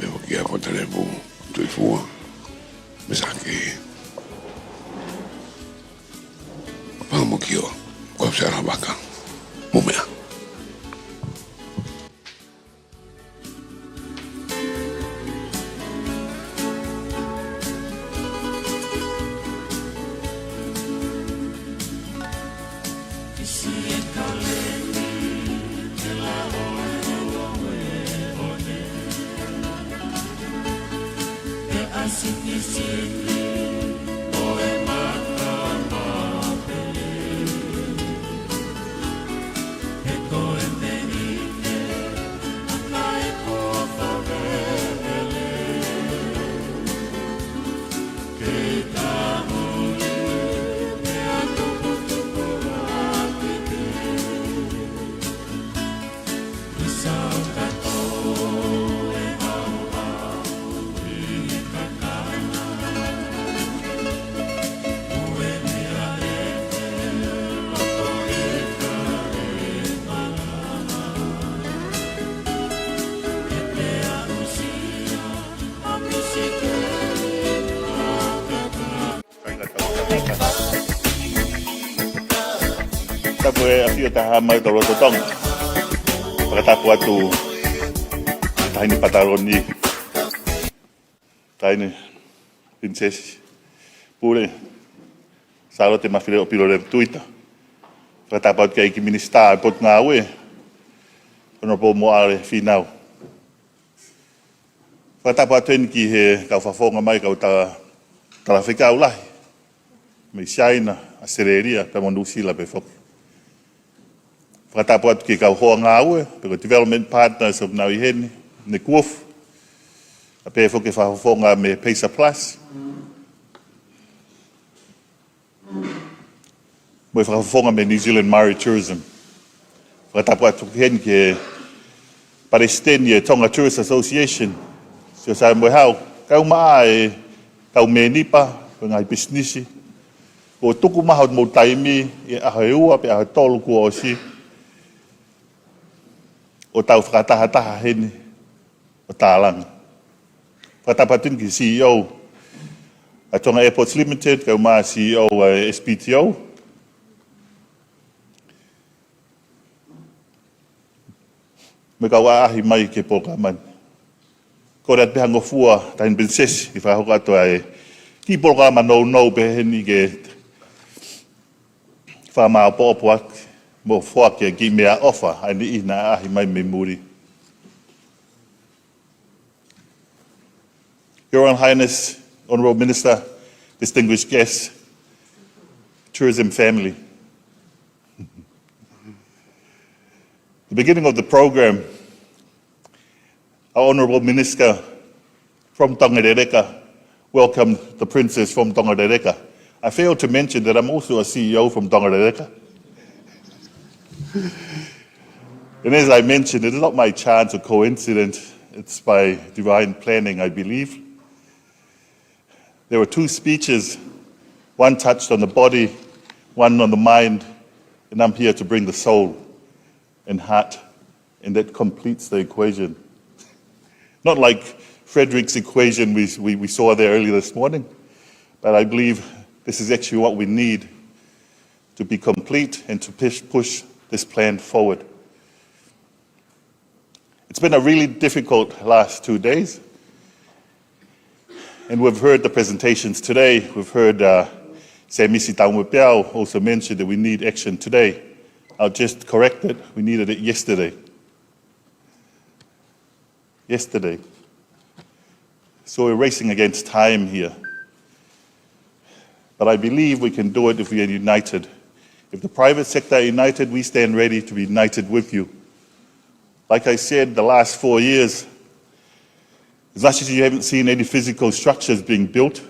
Speaker 1: me ho kia ko telefu tu fo me sa ke pa mo kio ko sa ra baka mo me
Speaker 6: Tongatapu e afio taha mai tolo to Tonga. Tongatapu atu tahini pataroni. Tahini princesi. Pure Salote Mafile'o Pilolevu Tuita. Tongatapu atu kia iki minister pot ngā ue. Kono po mo are finau. Tongatapu atu eni ki he kau whafonga mai kau Talawhika ulahi. Me China, Australia, tamo Nusila pe foki. Whakatapu atu ki kau hoa ngā ue, peko development partners of Highness, Nuku'alofa. A pe foki whafonga me PESA Plus. Mo whafonga me New Zealand Maori Tourism. Whakatapu atu ki heni ki Palestinian Tonga Tourist Association. So sa mo hau, kau maa e kau me nipa, ngai businessi. O tuku maha mo taimi e ahe ua pe ahe tolu kua o si. O tau whakataha heni o tālanga. Whakatapatun ki CEO a Tonga Airports Limited, kau maa CEO a SPTO. Me kau ahi mai ke poka man. Kore at behango fua tain princesi i whahoka ato e ki programa no pe heni ke whamao pōpo ak mo whake ki mea ofa ai ni ina ahi mai me muri. Your Royal Highness, Honourable Minister, distinguished guests, tourism family. The beginning of the program, our Honourable Minister from Tongatapu welcomed the Princess from Tongatapu. I failed to mention that I'm also a CEO from Tongatapu. And as I mentioned, it is not by chance or coincidence, it's by divine planning, I believe. There were two speeches, one touched on the body, one on the mind, and I'm here to bring the soul and heart, and that completes the equation. Not like Frederick's equation we saw there earlier this morning, but I believe this is actually what we need to be complete and to push this plan forward. It's been a really difficult last 2 days, and we've heard the presentations today. We've heard Samisi Taumupiao also mentioned that we need action today. I'll just correct it. We needed it yesterday. Yesterday. So we're racing against time here. But I believe we can do it if we are united. If the private sector are united, we stand ready to be united with you. Like I said, the last 4 years, as much as you haven't seen any physical structures being built,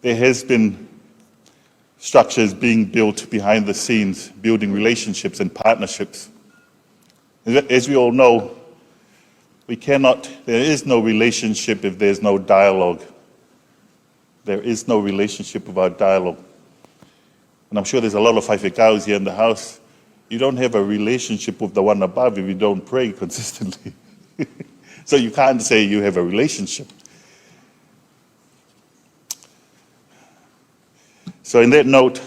Speaker 6: there has been structures being built behind the scenes, building relationships and partnerships. As we all know, there is no relationship if there's no dialogue. There is no relationship without dialogue. And I'm sure there's a lot of whaifekaus here in the house. You don't have a relationship with the one above if you don't pray consistently. So you can't say you have a relationship. So in that note,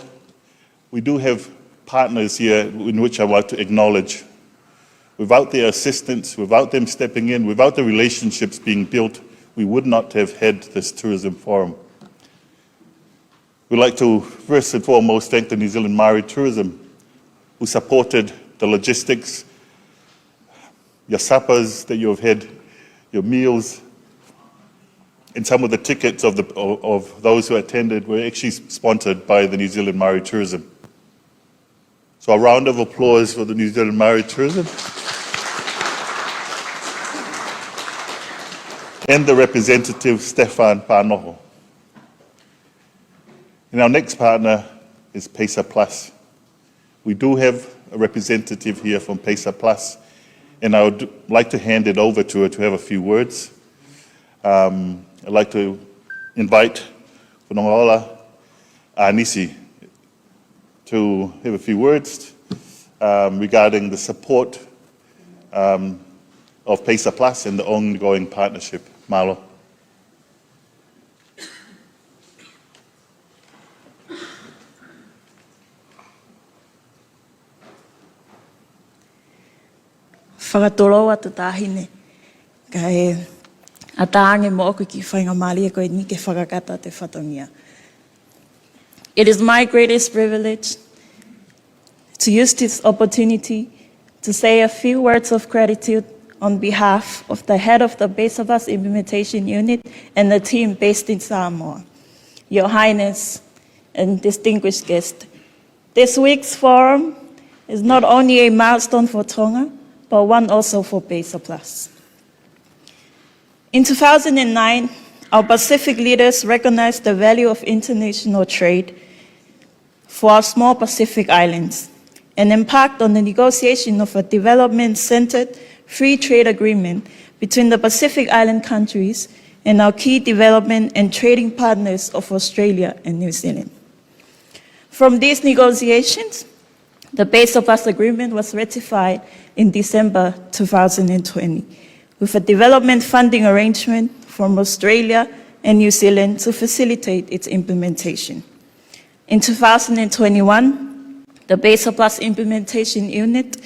Speaker 6: we do have partners here in which I want to acknowledge. Without their assistance, without them stepping in, without the relationships being built, we would not have had this tourism forum. We'd like to first and foremost thank the New Zealand Maori Tourism, who supported the logistics, your suppers that you have had, your meals, and some of the tickets of those who attended were actually sponsored by the New Zealand Maori Tourism. So a round of applause for the New Zealand Maori Tourism. And the representative, Stefan Panoho. And our next partner is PESA Plus. We do have a representative here from PESA Plus, and I would like to hand it over to her to have a few words. I'd like to invite Whanongaola Anisi to have a few words regarding the support of PESA Plus and the ongoing partnership. Malo.
Speaker 8: whakatoro atu tāhine. Ka e ataange mo oku ki whainga mali e koe ni ke whakakata te whatongia. It is my greatest privilege to use this opportunity to say a few words of gratitude on behalf of the head of the PESA Plus implementation unit and the team based in Samoa, Your Highness and distinguished guests. This week's forum is not only a milestone for Tonga, but one also for PESA Plus. In 2009, our Pacific leaders recognized the value of international trade for our small Pacific islands and embarked on the negotiation of a development-centered free trade agreement between the Pacific Island countries and our key development and trading partners of Australia and New Zealand. From these negotiations, the PESA Plus agreement was ratified in December 2020 with a development funding arrangement from Australia and New Zealand to facilitate its implementation. In 2021, the PESA Plus implementation unit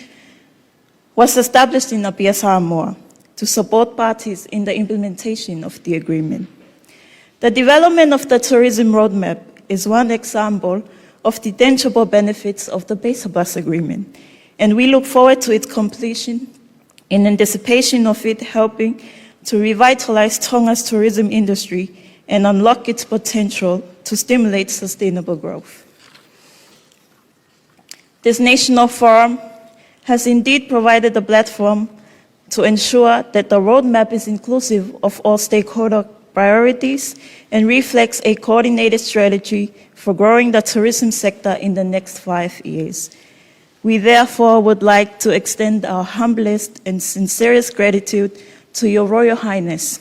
Speaker 8: was established in Apia, Samoa to support parties in the implementation of the agreement. The development of the tourism roadmap is one example of the tangible benefits of the PESA Plus agreement, and we look forward to its completion in anticipation of it helping to revitalize Tonga's tourism industry and unlock its potential to stimulate sustainable growth. This national forum has indeed provided a platform to ensure that the roadmap is inclusive of all stakeholder priorities and reflects a coordinated strategy for growing the tourism sector in the next 5 years. We therefore would like to extend our humblest and sincerest gratitude to Your Royal Highness,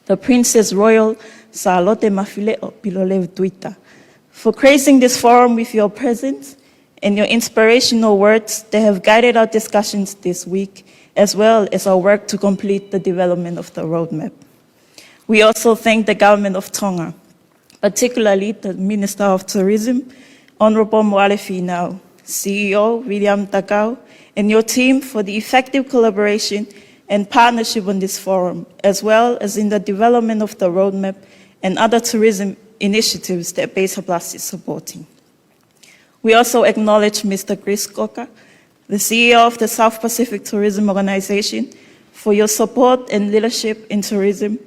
Speaker 8: the Princess Royal Salote Mafile'o, Pilolevu Tuita, for gracing this forum with your presence and your inspirational words that have guided our discussions this week, as well as our work to complete the development of the roadmap. We also thank the Government of Tonga, particularly the Minister of Tourism, Honourable Moimoi, CEO William Takau, and your team for the effective collaboration and partnership on this forum, as well as in the development of the roadmap and other tourism initiatives that PESA Plus is supporting. We also acknowledge Mr. Chris Coker, the CEO of the South Pacific Tourism Organization, for your support and leadership in tourism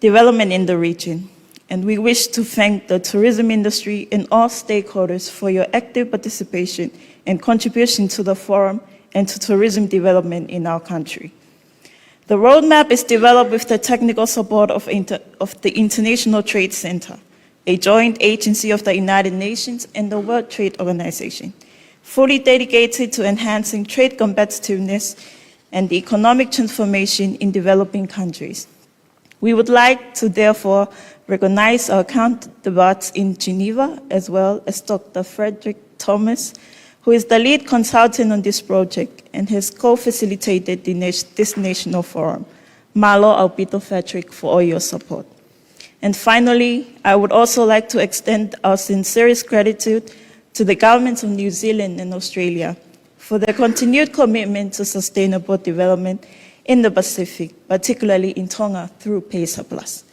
Speaker 8: development in the region. And we wish to thank the tourism industry and all stakeholders for your active participation and contribution to the forum and to tourism development in our country. The roadmap is developed with the technical support of the International Trade Center, a joint agency of the United Nations and the World Trade Organization, fully dedicated to enhancing trade competitiveness and the economic transformation in developing countries. We would like to therefore recognize our counterparts in Geneva, as well as Dr. Frederick Thomas, who is the lead consultant on this project and has co-facilitated this national forum. Malo Aupito Frederick for all your support. And finally, I would also like to extend our sincerest gratitude to the governments of New Zealand and Australia for their continued commitment to sustainable development in the Pacific, particularly in Tonga through PESA Plus.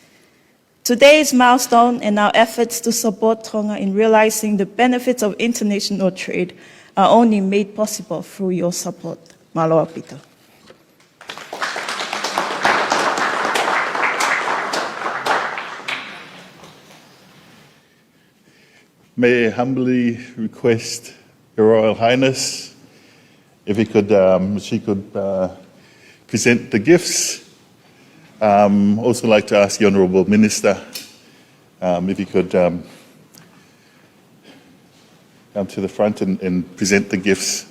Speaker 8: Today's milestone and our efforts to support Tonga in realizing the benefits of international trade are only made possible through your support. Maloa Pito.
Speaker 6: May I humbly request Your Royal Highness if she could present the gifts. Also like to ask the Honourable Minister if he could come to the front and present the gifts.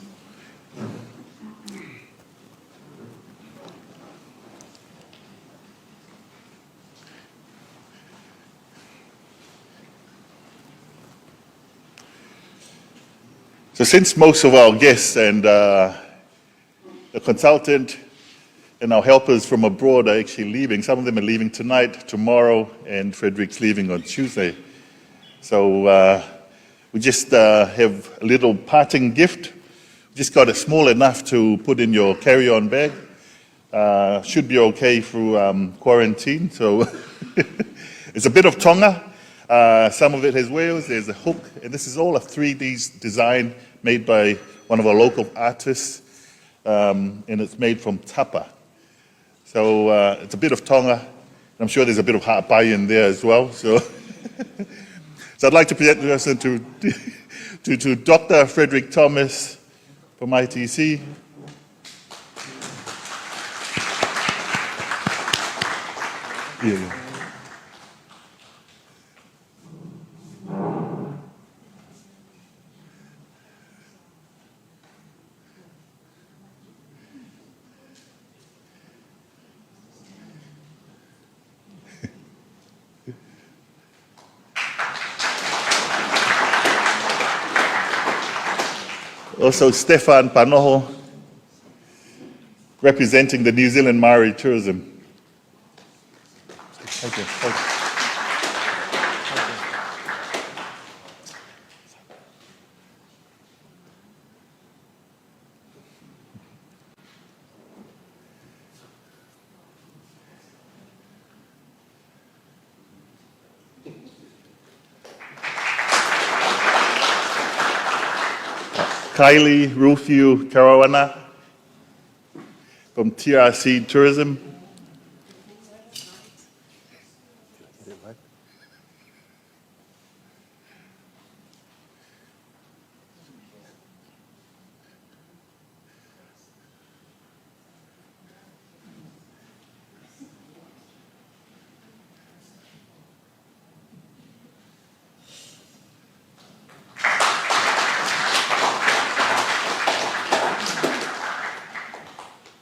Speaker 6: So since most of our guests and the consultant and our helpers from abroad are actually leaving, some of them are leaving tonight, tomorrow, and Frederick's leaving on Tuesday. So we just have a little parting gift Just got it small enough to put in your carry-on bag. Should be okay through quarantine. So it's a bit of Tonga. Some of it has whales, there's a hook, and this is all a 3D design made by one of our local artists, and it's made from tapa. So it's a bit of Tonga. I'm sure there's a bit of Ha'apai in there as well. So, so I'd like to present the person to Dr. Frederick Thomas from ITC. Yeah. Also, Stefan Panoho, representing the New Zealand Maori tourism. Thank you. Thank you. Kylie Rufio Karawana from TRC Tourism.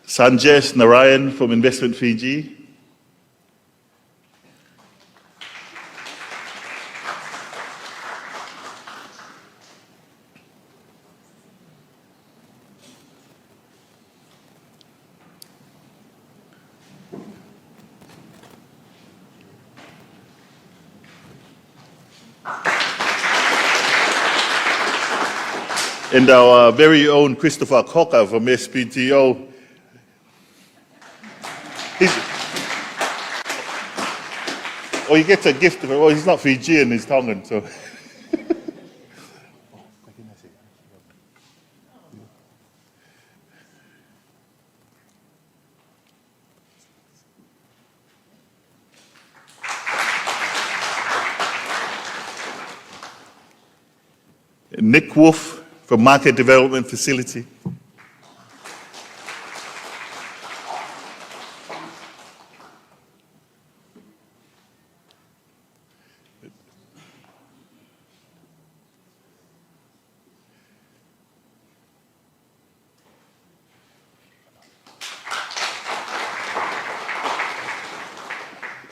Speaker 6: Sanjesh Narayan from Investment Fiji. And our very own Christopher Cocker from SPTO. Or he gets a gift, well, he's not Fijian, he's Tongan, so. Nick Wolf from Market Development Facility.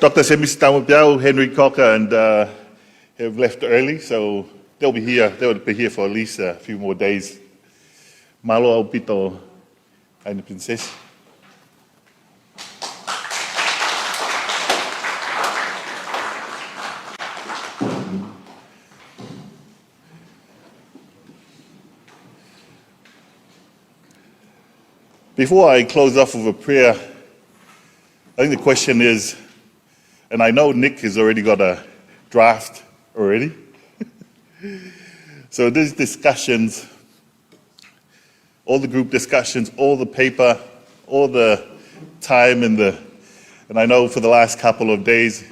Speaker 6: Dr. Semistamapiao, Henry Cocker, and have left early, so they'll be here for at least a few more days. Malo au pito, Aina Princess. Before I close off with a prayer, I think the question is, and I know Nick has already got a draft already. So these discussions, all the group discussions, all the paper, all the time and I know for the last couple of days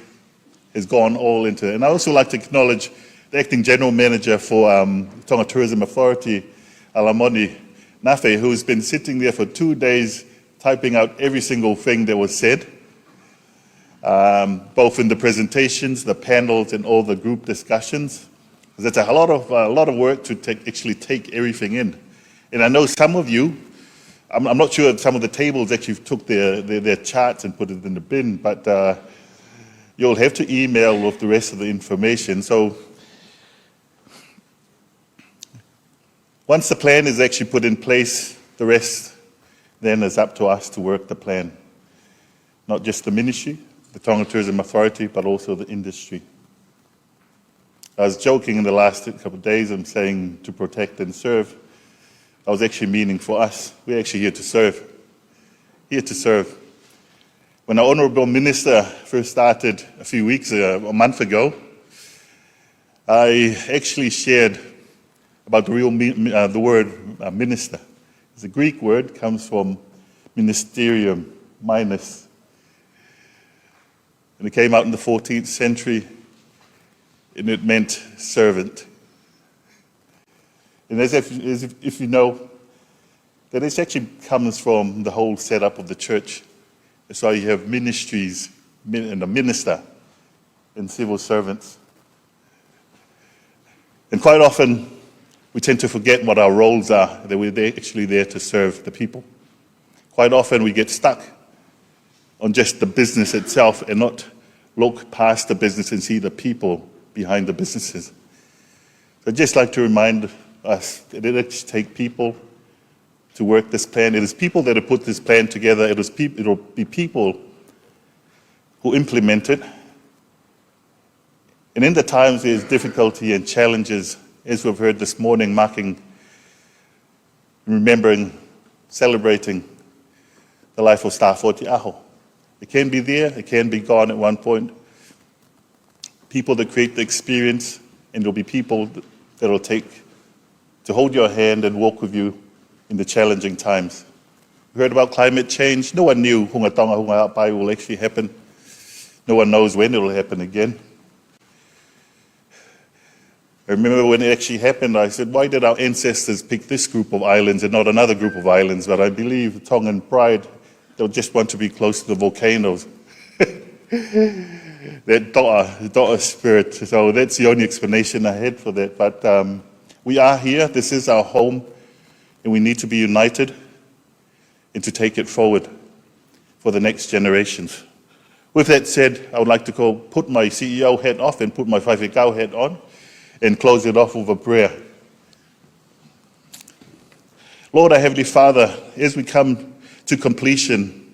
Speaker 6: has gone all into it. And I also like to acknowledge the acting general manager for Tonga Tourism Authority, Alamoni Nafe, who's been sitting there for 2 days typing out every single thing that was said. Both in the presentations, the panels, and all the group discussions. That's a lot of work to actually take everything in. And I know some of you, I'm not sure if some of the tables actually took their charts and put it in the bin, but you'll have to email with the rest of the information. So once the plan is actually put in place, the rest then is up to us to work the plan. Not just the ministry, the Tonga Tourism Authority, but also the industry. I was joking in the last couple of days, I'm saying to protect and serve. I was actually meaning for us. We're actually here to serve. Here to serve. When our Honourable Minister first started a month ago, I actually shared about the word minister. It's a Greek word, comes from ministerium, minus. And it came out in the 14th century, and it meant servant. And as if you know, that it actually comes from the whole setup of the church. That's why you have ministries, and a minister, and civil servants. And quite often, we tend to forget what our roles are, that we're actually there to serve the people. Quite often, we get stuck on just the business itself and not look past the business and see the people behind the businesses. So I'd just like to remind us that it actually takes people to work this plan. It is people that have put this plan together. It will be people who implement it. And in the times there's difficulty and challenges, as we've heard this morning, marking, remembering, celebrating the life of Star Fortiaho. It can be there, it can be gone at one point. People that create the experience, and there'll be people that will take to hold your hand and walk with you in the challenging times. We heard about climate change. No one knew Hunga Tonga Hunga Hapai will actually happen. No one knows when it will happen again. I remember when it actually happened, I said, why did our ancestors pick this group of islands and not another group of islands? But I believe Tongan pride, they'll just want to be close to the volcanoes. That To'a spirit. So that's the only explanation I had for that. But we are here, this is our home, and we need to be united and to take it forward for the next generations. With that said, I would like to put my CEO hat off and put my Whaiwhikau hat on and close it off with a prayer. Lord, our Heavenly Father, as we come to completion,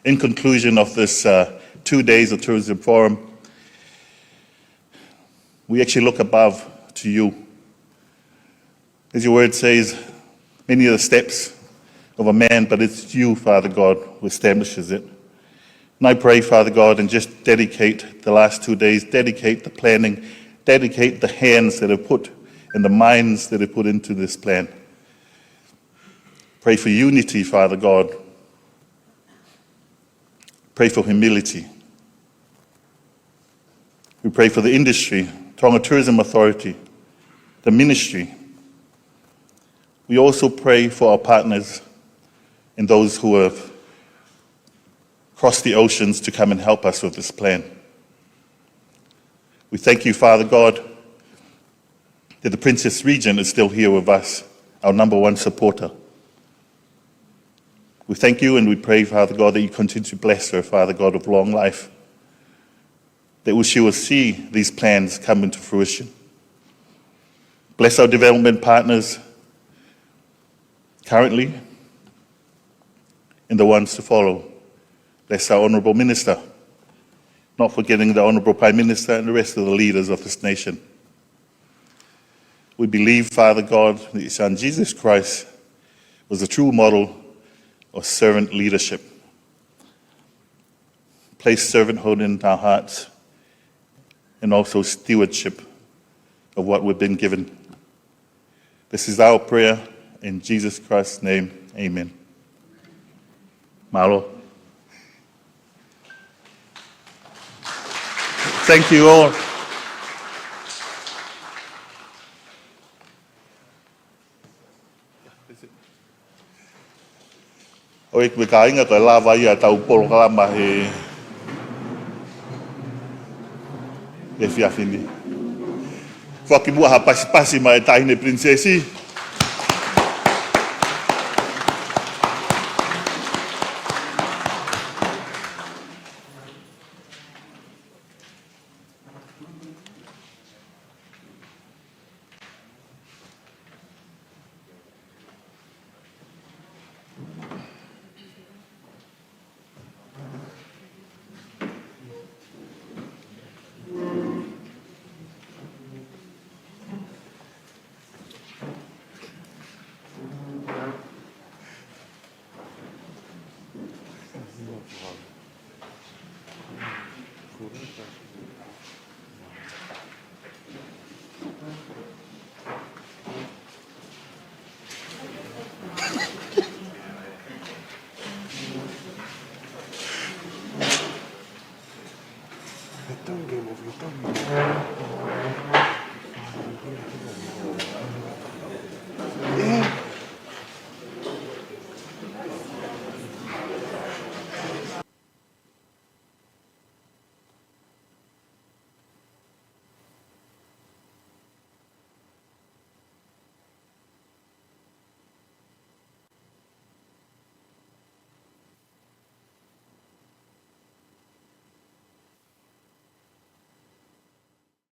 Speaker 6: in conclusion of this 2 days of Tourism Forum, we actually look above to you. As your word says, many are the steps of a man, but it's you, Father God, who establishes it. And I pray, Father God, and just dedicate the last 2 days, dedicate the planning, dedicate the hands that have put and the minds that have put into this plan. Pray for unity, Father God. Pray for humility. We pray for the industry, Tonga Tourism Authority, the ministry. We also pray for our partners and those who have crossed the oceans to come and help us with this plan. We thank you, Father God, that the Princess Regent is still here with us, our number one supporter. We thank you and we pray, Father God, that you continue to bless her, Father God, of long life, that she will see these plans come into fruition. Bless our development partners currently and the ones to follow. Bless our Honourable Minister, not forgetting the Honourable Prime Minister and the rest of the leaders of this nation. We believe, Father God, that your Son Jesus Christ was a true model of servant leadership. Place servanthood in our hearts and also stewardship of what we've been given. This is our prayer in Jesus Christ's name. Amen. Malo. Thank you all. Oi me ka inga ka lava ia tau programa he fiafini. Whakimua ha pasi mai taine princesi.